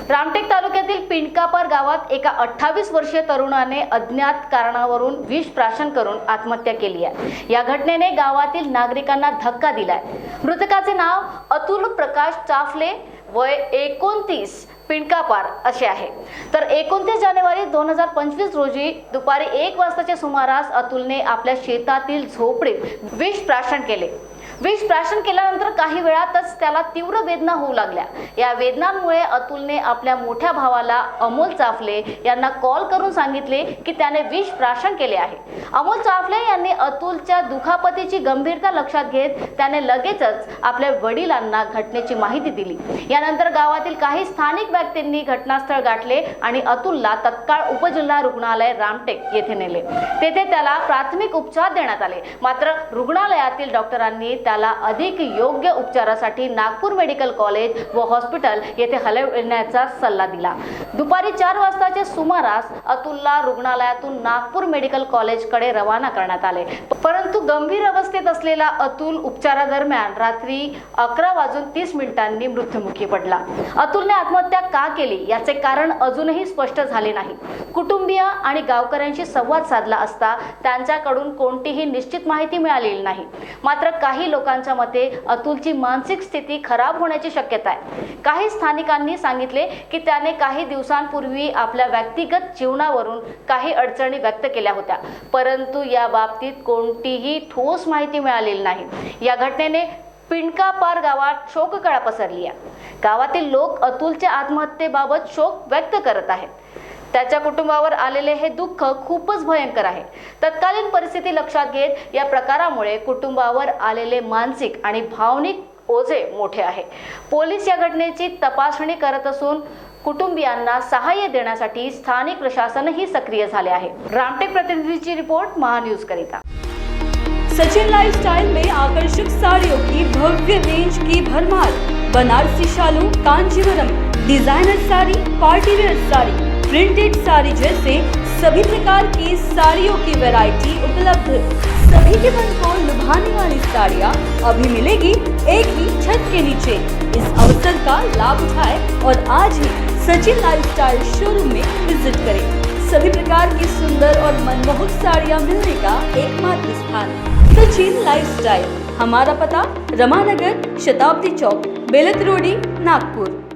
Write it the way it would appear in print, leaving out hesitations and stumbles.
रामटेक तालुक्यातील पिंडकापर गावात एका 28 वर्षीय तरुणाने अज्ञात कारणावरून विष प्राशन करून आत्महत्या केली आहे। या घटनेने गावातील नागरिकांना धक्का दिलाय। मृतकाचे नाव अतुल प्रकाश चाफले, वय 29, पिंडकापार असे आहे। तर 29 जानेवारी 2025 रोजी दुपारी 1 वाजताच्या सुमारास अतुलने आपल्या शेतातील झोपडीत विष प्राशन केले। विष प्राशन केल्यानंतर काही वेळातच त्याला तीव्र वेदना होऊ लागल्या। या वेदनांमुळे अतुलने आपल्या मोठ्या भावाला अमोल चाफले यांना कॉल करून सांगितले की त्याने विष प्राशन केले आहे। अमोल चाफले यांनी अतुलच्या दुखापतीची गंभीरता लक्षात घेत त्याने लगेचच आपल्या वडिलांना घटनेची माहिती दिली। यानंतर गावातील काही स्थानिक व्यक्तींनी घटनास्थळ गाठले आणि अतुलला तत्काळ उपजिल्हा रुग्णालय रामटेक येथे नेले। तेथे त्याला प्राथमिक उपचार देण्यात आले। मात्र रुग्णालयातील डॉक्टरांनी त्याला अधिक योग्य उपचारासाठी नागपूर मेडिकल कॉलेज व हॉस्पिटल येथे हलविण्याचा सल्ला दिला। दुपारी 4 वाजताच्या सुमारास अतुलला रुग्णालयातून नागपूर मेडिकल कॉलेजकडे रवाना करण्यात आले। परंतु गंभीर अवस्थेत असलेला अतुल उपचारादरम्यान रात्री 11:30 मृत्युमुखी पडला। अतुलने आत्महत्या का केली याचे कारण अजूनही स्पष्ट झाले नाही। कुटुंबीय आणि गावकऱ्यांशी संवाद साधला असता त्यांच्याकडून कोणतीही निश्चित माहिती मिळालेली नाही। मात्र काही लोकांच्या मते अतुलची मानसिक स्थिती खराब होण्याची शक्यता आहे। काही स्थानिकांनी सांगितले की त्याने काही दिवसांपूर्वी आपल्या व्यक्तिगत जीवनावरून काही अडचणी व्यक्त केल्या होत्या, परंतु या बाबतीत कोणतीही ठोस माहिती मिळालेली नाही। या घटनेने पिंडकापार गावात शोककळा पसरली आहे। गावातील लोक अतुलच्या आत्महत्येबाबत शोक व्यक्त करत आहेत। त्याच्या कुटुंबावर आलेले हे दुःख खूपच भयंकर आहे। तत्कालीन परिस्थिती लक्षात घेत या प्रकारामुळे कुटुंबावर आलेले मानसिक आणि भावनिक ओझे मोठे आहे। पोलीस या घटनेची तपासणी करत असून कुटुंबियांना सहाय्य देण्यासाठी स्थानिक प्रशासनही सक्रिय झाले आहे। रामटेक प्रतिनिधीची रिपोर्ट महान्यूज करिता। सचिन लाइफस्टाइल में आकर्षक साड़ियों की भव्य रेंज की भरमार, बनारसी शालू, Kanjeevaram, designer sari, party wear sari, printed sari जैसे सभी प्रकार की साड़ियों की वैरायटी उपलब्ध। सभी के मन को लुभाने वाली साड़ियाँ अभी मिलेगी एक ही छत के नीचे। इस अवसर का लाभ उठाएं और आज ही सचिन लाइफस्टाइल शोरूम में विजिट करें। सभी प्रकार की सुंदर और मनमोहक साड़ियाँ मिलने का एकमात्र स्थान सचिन लाइफस्टाइल। हमारा पता रमानगर, शताब्दी चौक, बेलत रोडी, नागपुर।